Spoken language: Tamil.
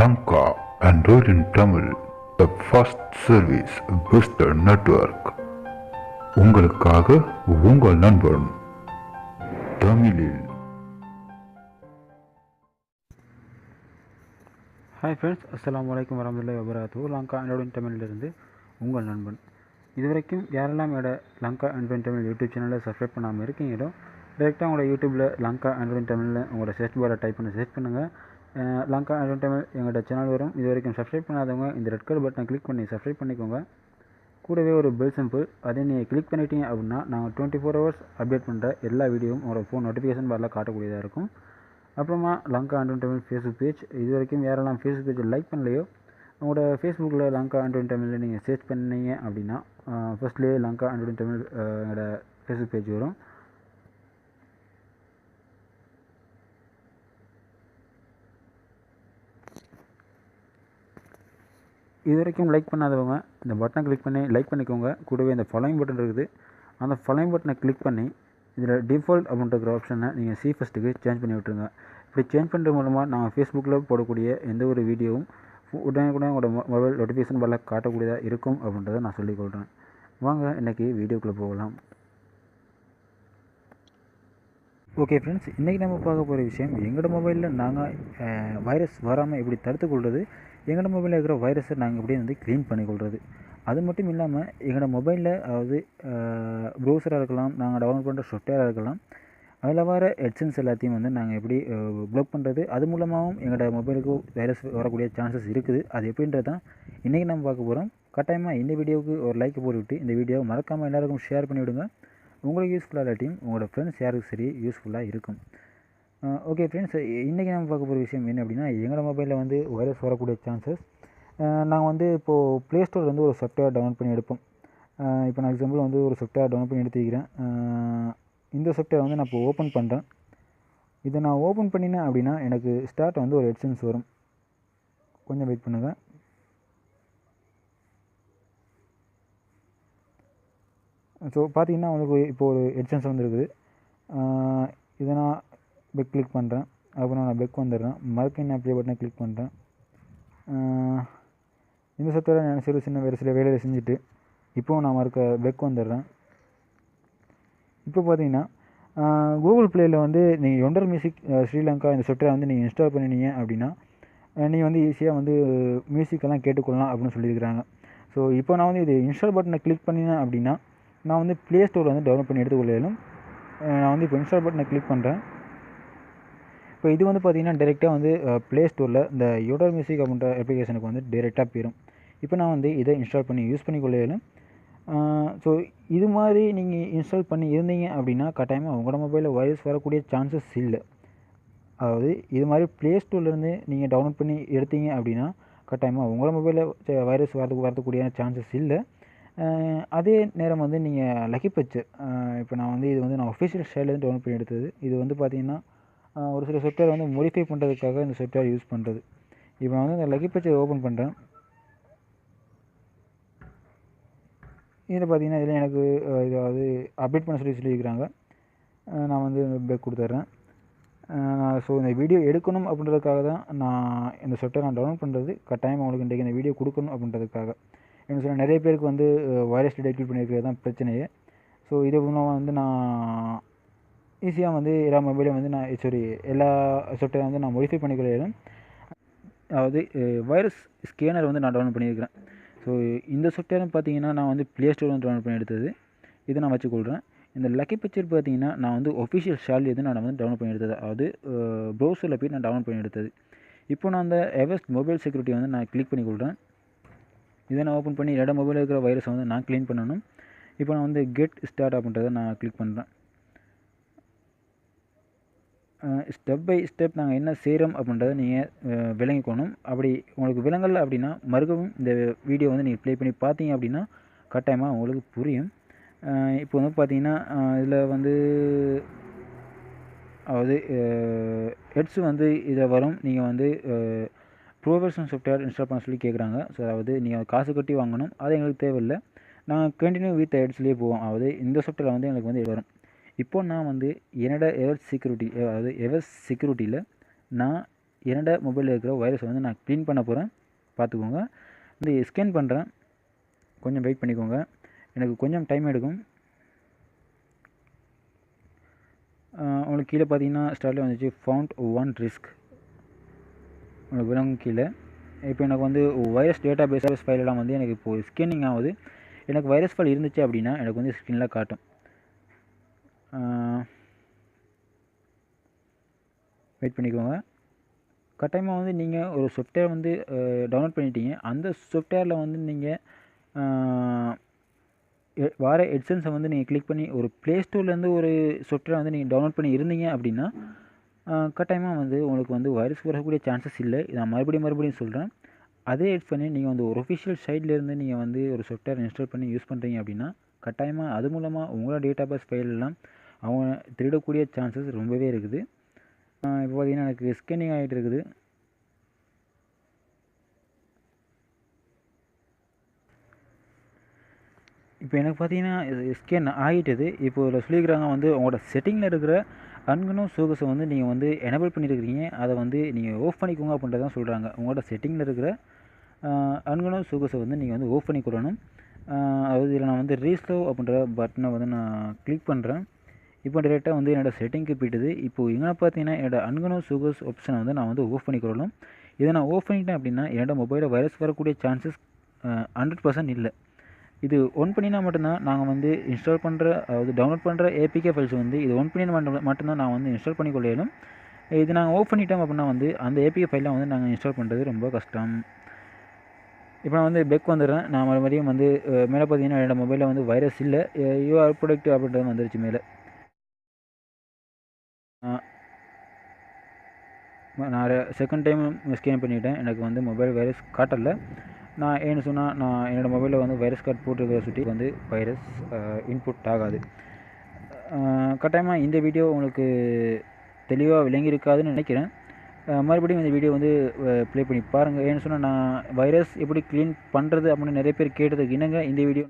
Lanka Unroot in Tamil, the first service booster network. உங்களுக்காக உங்கள் நண்பன் தமிழில். ஹாய் ஃப்ரெண்ட்ஸ், அஸ்ஸலாமு அலைக்கும் வரமத்துல்லாஹி வபரகாத்துஹு. லங்கா அன்ரோட் இன் தமிழிலிருந்து உங்கள் நண்பன். இதுவரைக்கும் யாரெல்லாம் என்னோட லங்கா அன்ரோட் இன் தமிழ் யூடியூப் சேனலில் சப்ஸ்கிரைப் பண்ணாமல் இருக்கீங்களோ, டேரெக்டாக உங்களோட யூடியூப்பில் லங்கா அன்ரோட் இன் தமிழில் உங்களோட சர்ச் பாரை டைப் பண்ணி சர்ச் பண்ணுங்கள். லங்கா அன்ரோட் தமிழ் எங்களோட சேனல் வரும். இது வரைக்கும் சப்ஸ்கிரைப் பண்ணாதவங்க இந்த ரெட் கலர் பட்டனை கிளிக் பண்ணி சப்ஸ்கிரைப் பண்ணிக்கோங்க. கூடவே ஒரு பெல் சிம்பிள், அதை நீங்கள் கிளிக் பண்ணிட்டீங்க அப்படின்னா நாங்கள் 24 hours அப்டேட் பண்ணுற எல்லா வீடியோவும் உங்களோட ஃபோன் நோட்டிஃபிகேஷன் பாரில் காட்டக்கூடியதாக இருக்கும். அப்புறமா லங்கா அன்ரோட் தமிழ் ஃபேஸ்புக் பேஜ், இது வரைக்கும் யாரெல்லாம் ஃபேஸ்புக் பேஜை லைக் பண்ணலையோ, உங்களோட ஃபேஸ்புக்கில் லங்கா அன்ரோட் தமிழில் நீங்கள் சர்ச் பண்ணீங்க அப்படின்னா ஃபர்ஸ்ட்லேயே லங்கா அன்ரோட் தமிழ் என்னோட ஃபேஸ்புக் பேஜ் வரும். இது வரைக்கும் லைக் பண்ணாதவங்க இந்த பட்டனை கிளிக் பண்ணி லைக் பண்ணிக்கோங்க. கூடவே இந்த ஃபாலோயிங் பட்டன் இருக்குது, அந்த ஃபாலோயிங் பட்டனை கிளிக் பண்ணி இதில் டிஃபால்ட் அப்படின்ற ஆப்ஷனை நீங்கள் ஃபஸ்ட்டுக்கு சேஞ்ச் பண்ணி விட்டுருங்க. இப்படி சேஞ்ச் பண்ணுறது மூலமாக நாங்கள் ஃபேஸ்புக்கில் போடக்கூடிய எந்த ஒரு வீடியோவும் உடனே உங்களோட மொபைல் நோட்டிஃபிகேஷன் பாரில் காட்டக்கூடியதாக இருக்கும் அப்படின்றத நான் சொல்லிக்கொள்கிறேன். வாங்க இன்றைக்கி வீடியோக்குள்ளே போகலாம். ஓகே ஃப்ரெண்ட்ஸ், இன்றைக்கி நம்ம பார்க்க போகிற விஷயம், எங்களோட மொபைலில் நாங்கள் வைரஸ் வராமல் எப்படி தடுத்துக்கொள்வது, எங்களோட மொபைலில் இருக்கிற வைரஸை நாங்கள் எப்படி வந்து க்ளீன் பண்ணிக்கொள்வது. அது மட்டும் இல்லாமல் எங்களோட மொபைலில், அதாவது ப்ரௌசராக இருக்கலாம், நாங்கள் டவுன்லோட் பண்ணுற சாஃப்ட்வேராக இருக்கலாம், அதில் வர ஹெட்சென்ஸ் எல்லாத்தையும் வந்து நாங்கள் எப்படி ப்ளாக் பண்ணுறது, அது மூலமாகவும் எங்களோட மொபைலுக்கு வைரஸ் வரக்கூடிய சான்சஸ் இருக்குது. அது எப்படின்றது தான் இன்றைக்கி நம்ம பார்க்க போகிறோம். கட்டாயமாக இந்த வீடியோவுக்கு ஒரு லைக் போட்டுவிட்டு இந்த வீடியோவை மறக்காமல் எல்லாருக்கும் ஷேர் பண்ணிவிடுங்க. உங்களுக்கு யூஸ்ஃபுல்லாக இல்லாட்டியும் உங்களோட ஃப்ரெண்ட்ஸ் யாருக்கு சரி யூஸ்ஃபுல்லாக இருக்கும். ஓகே ஃப்ரெண்ட்ஸ், இன்றைக்கி நம்ம பார்க்க போகிற விஷயம் என்ன அப்படின்னா, எங்களோட மொபைலில் வந்து வைரஸ் வரக்கூடிய சான்சஸ். நாங்கள் வந்து இப்போது ப்ளே ஸ்டோரில் வந்து ஒரு சாஃப்ட்வேர் டவுன்லோட் பண்ணி எடுப்போம். இப்போ நான் எக்ஸாம்பிள் வந்து ஒரு சாஃப்ட்வேர் டவுன்லோட் பண்ணி எடுத்துக்கிறேன். இந்த சாஃப்ட்வேர் வந்து நான் இப்போ ஓப்பன் பண்ணுறேன். இதை நான் ஓப்பன் பண்ணினேன் அப்படின்னா எனக்கு ஸ்டார்ட் வந்து ஒரு ஹெட்சென்ஸ் வரும். கொஞ்சம் வெயிட் பண்ணுங்கள். ஸோ பார்த்தீங்கன்னா உங்களுக்கு இப்போ ஒரு ஹெட்சென்ஸ் வந்துருக்குது. இதை நான் பெக் கிளிக் பண்ணுறேன். அப்புறம் நான் பெக் வந்துடுறேன். மறுக்க அப்ளை பட்டனை கிளிக் பண்ணுறேன். இந்த சாஃப்ட்வேரை நான் சில வேலையை செஞ்சுட்டு இப்போது நான் மறுக்க பெக் வந்துடுறேன். இப்போ பார்த்தீங்கன்னா கூகுள் ப்ளேயில் வந்து நீங்கள் யொண்டர் மியூசிக் ஸ்ரீலங்கா இந்த சாஃப்ட்வேரை வந்து நீங்கள் இன்ஸ்டால் பண்ணினீங்க அப்படின்னா நீங்கள் வந்து ஈஸியாக வந்து மியூசிக்கெல்லாம் கேட்டுக்கொள்ளலாம் அப்படின்னு சொல்லியிருக்கிறாங்க. ஸோ இப்போ நான் வந்து இது இன்ஸ்டால் பட்டனை கிளிக் பண்ணினேன் அப்படின்னா நான் வந்து ப்ளே ஸ்டோரில் வந்து டவுன்லோட் பண்ணி எடுத்துக்கொள்ளும். நான் வந்து இப்போ இன்ஸ்டால் பட்டனை கிளிக் பண்ணுறேன். இப்போ இது வந்து பார்த்திங்கன்னா டேரெக்டாக வந்து ப்ளே ஸ்டோரில் இந்த யோடர் மியூசிக் அப்படின்ற அப்ளிகேஷனுக்கு வந்து டேரெக்டாக போயிடும். இப்போ நான் வந்து இதை இன்ஸ்டால் பண்ணி யூஸ் பண்ணிக்கொள்ளும். ஸோ இது மாதிரி நீங்கள் இன்ஸ்டால் பண்ணி இருந்தீங்க அப்படின்னா கட்டாயமாக உங்களோட மொபைலில் வைரஸ் வரக்கூடிய சான்சஸ் இல்லை. அதாவது இது மாதிரி ப்ளே ஸ்டோர்லேருந்து நீங்கள் டவுன்லோட் பண்ணி எடுத்தீங்க அப்படின்னா கட்டாயமாக உங்களோட மொபைலில் வைரஸ் வரக்கூடிய சான்சஸ் இல்லை. அதே நேரம் வந்து நீங்கள் லக்கி பச்சர், இப்போ நான் வந்து இது வந்து நான் ஒஃபிஷியல் சைட்லேருந்து டவுன்லோட் பண்ணி எடுத்தது. இது வந்து பார்த்திங்கன்னா ஒரு சில சாஃப்ட்வேர் வந்து மோடிஃபை பண்ணுறதுக்காக இந்த சாஃப்ட்வேர் யூஸ் பண்ணுறது. இப்போ நான் வந்து இந்த லக்கி பச்சர் ஓப்பன் பண்ணுறேன். இதில் பார்த்திங்கன்னா இதில் எனக்கு இதாவது அப்டேட் பண்ண சொல்லியிருக்கிறாங்க. நான் வந்து பேக் கொடுத்துட்றேன். ஸோ இந்த வீடியோ எடுக்கணும் அப்படின்றதுக்காக தான் நான் இந்த சாஃப்ட்வேர் நான் டவுன்லோட் பண்ணுறது. கட்டாயமாக உங்களுக்கு இன்றைக்கி இந்த வீடியோ கொடுக்கணும் அப்படின்றதுக்காக. என்ன சொல்ல, நிறைய பேருக்கு வந்து வைரஸ் டிடெக்ட் பண்ணியிருக்கிறது தான் பிரச்சனையே. ஸோ இது மூலமாக வந்து நான் ஈஸியாக வந்து எல்லா மொபைலையும் வந்து எல்லா சாஃப்ட்வேரை வந்து நான் மோடிஃபை பண்ணிக்கிறேன். அதாவது வைரஸ் ஸ்கேனர் வந்து நான் டவுன்லோட் பண்ணியிருக்கிறேன். ஸோ இந்த சாஃப்ட்வேர்னு பார்த்தீங்கன்னா நான் வந்து ப்ளே ஸ்டோர் வந்து டவுன்லோட் பண்ணி எடுத்தது. இதை நான் வச்சுக்கொள்கிறேன். இந்த லக்கி பிக்சர் பார்த்தீங்கன்னா நான் வந்து ஒஃபிஷியல் ஷால் எது நான் வந்து டவுன்லோட் பண்ணி எடுத்தது, அதாவது ப்ரௌசரில் போய் நான் டவுன்லோட் பண்ணி எடுத்தது. இப்போ நான் அந்த எவர்ஸ் மொபைல் செக்யூரிட்டியை வந்து நான் கிளிக் பண்ணி கொள்கிறேன். இதை நான் ஓப்பன் பண்ணி என்னோட மொபைலில் இருக்கிற வைரஸை வந்து நான் க்ளீன் பண்ணணும். இப்போ நான் வந்து கெட் ஸ்டார்ட் அப்படின்றத நான் கிளிக் பண்ணுறேன். ஸ்டெப் பை ஸ்டெப் நாங்கள் என்ன செய்கிறோம் அப்படின்றத நீங்கள் விளங்கிக்கணும். அப்படி உங்களுக்கு விளங்கலை அப்படின்னா மறுக்கவும் இந்த வீடியோ வந்து நீங்கள் ப்ளே பண்ணி பார்த்தீங்க அப்படின்னா கட்டாயமாக உங்களுக்கு புரியும். இப்போ வந்து பார்த்தீங்கன்னா இதில் வந்து அதாவது ஹெட்ஸ் வந்து இதில் வரும். நீங்கள் வந்து ப்ரொஃபஷனல் சாஃப்ட்வேர் இன்ஸ்டால் பண்ண சொல்லி கேட்குறாங்க. ஸோ அதாவது நீங்கள் காசு கட்டி வாங்கணும், அது எங்களுக்கு தேவையில்லை. நான் கண்டினியூ வித் ஹெட்ஸ்லேயே போவோம். அதாவது இந்த சாஃப்ட்வேர் வந்து எனக்கு வந்து வரும். இப்போது நான் வந்து என்னோட எவர்ஸ் செக்யூரிட்டியில் நான் என்னோட மொபைலில் இருக்கிற வைரஸை வந்து நான் க்ளீன் பண்ண போகிறேன். பார்த்துக்கோங்க. இந்த ஸ்கேன் பண்ணுறேன், கொஞ்சம் வெயிட் பண்ணிக்கோங்க, எனக்கு கொஞ்சம் டைம் எடுக்கும். உங்களுக்கு கீழே பார்த்தீங்கன்னா ஸ்டார்ட்லேயே வந்துச்சு ஃபவுண்ட் ஒன் ரிஸ்க், உங்களுக்கு விலங்கு கீழே. இப்போ எனக்கு வந்து வைரஸ் டேட்டா பேஸ் ஃபைலெல்லாம் வந்து எனக்கு இப்போது ஸ்கேனிங் ஆகுது. எனக்கு வைரஸ் ஃபைல் இருந்துச்சு அப்படின்னா எனக்கு வந்து ஸ்க்ரீனில் காட்டும். வெயிட் பண்ணிக்கோங்க. கட்டாயமாக வந்து நீங்கள் ஒரு சாஃப்ட்வேர் வந்து டவுன்லோட் பண்ணிட்டீங்க. அந்த சாஃப்ட்வேரில் வந்து நீங்கள் வர எட்சன்ஸை வந்து நீங்கள் கிளிக் பண்ணி ஒரு ப்ளே ஸ்டோர்லேருந்து ஒரு சாஃப்ட்வேரை வந்து நீங்கள் டவுன்லோட் பண்ணி இருந்தீங்க அப்படின்னா கட்டாயமாக வந்து உங்களுக்கு வந்து வைரஸ் வரக்கூடிய சான்சஸ் இல்லை. நான் மறுபடியும் சொல்கிறேன். அதே எட்ஸ் பண்ணி நீங்கள் வந்து ஒரு ஒஃபிஷியல் சைட்லேருந்து நீங்கள் வந்து ஒரு சாஃப்ட்வேர் இன்ஸ்டால் பண்ணி யூஸ் பண்ணுறீங்க அப்படின்னா கட்டாயமாக அது மூலமாக உங்களோட டேட்டா பேஸ் ஃபைலெல்லாம் அவங்க திருடக்கூடிய சான்சஸ் ரொம்பவே இருக்குது. இப்போ பார்த்தீங்கன்னா எனக்கு ஸ்கேனிங் ஆகிட்டு இருக்குது. இப்போ எனக்கு பார்த்தீங்கன்னா ஸ்கேன் ஆகிட்டது. இப்போ இதில் சொல்லியிருக்கிறாங்க வந்து உங்களோட செட்டிங்கில் இருக்கிற அன்கனோன் சோகஸை வந்து நீங்கள் வந்து எனேபிள் பண்ணியிருக்கிறீங்க, அதை வந்து நீங்கள் ஆஃப் பண்ணிக்கோங்க அப்படின்றதான் சொல்கிறாங்க. உங்களோட செட்டிங்கில் இருக்கிற அன்கனோன் சோகஸை வந்து நீங்கள் வந்து ஆஃப் பண்ணிக்கொள்ளணும். அதாவது இதில் நான் வந்து ரீஸ்டோர் அப்படின்ற பட்டனை வந்து நான் கிளிக் பண்ணுறேன். இப்போ டேரெக்டாக வந்து என்னோடய செட்டிங்க்கு போய்ட்டுது. இப்போது எங்கே பார்த்தீங்கன்னா என்னோட அன்கனோன் சோகஸ் ஆப்ஷனை வந்து நான் வந்து ஆஃப் பண்ணிக்கொள்ளணும். இதை நான் ஆஃப் பண்ணிட்டேன் அப்படின்னா என்னோடய மொபைலில் வைரஸ் வரக்கூடிய சான்சஸ் 100% இல்லை. இது ஒன் பண்ணினா மட்டும்தான் நாங்கள் வந்து இன்ஸ்டால் பண்ணுற, அதாவது டவுன்லோட் பண்ணுற ஏபிகே ஃபைல்ஸ் வந்து இது ஒன் பண்ணினா மட்டும்தான் நான் வந்து இன்ஸ்டால் பண்ணிக்கொள்ளணும். இது நாங்கள் ஆஃப் பண்ணிட்டோம் அப்படின்னா வந்து அந்த ஏபிகே ஃபைலாம் வந்து நாங்கள் இன்ஸ்டால் பண்ணுறது ரொம்ப கஷ்டம். இப்போ நான் வந்து பெக் வந்துடுறேன். நான் மறுபடியும் வந்து மேலே பார்த்தீங்கன்னா என்னோடய மொபைலில் வந்து வைரஸ் இல்லை, யூஆர் ப்ரொடக்ட் அப்படின்றது வந்துருச்சு மேலே. நான் செகண்ட் டைம் ஸ்கேன் பண்ணிவிட்டேன், எனக்கு வந்து மொபைல் வைரஸ் காட்டலை. நான் ஏன்னு சொன்னால் நான் என்னோடய மொபைலில் வந்து வைரஸ் கார்டு போட்டிருக்கிற சுற்றி வந்து வைரஸ் இன்புட் ஆகாது. கட்டாயமாக இந்த வீடியோ உங்களுக்கு தெளிவாக விளங்கியிருக்காதுன்னு நினைக்கிறேன். மறுபடியும் இந்த வீடியோ வந்து ப்ளே பண்ணி பாருங்கள். ஏன்னு சொன்னால் நான் வைரஸ் எப்படி க்ளீன் பண்ணுறது அப்படின்னு நிறைய பேர் கேட்டதுக்கு இணங்க இந்த வீடியோ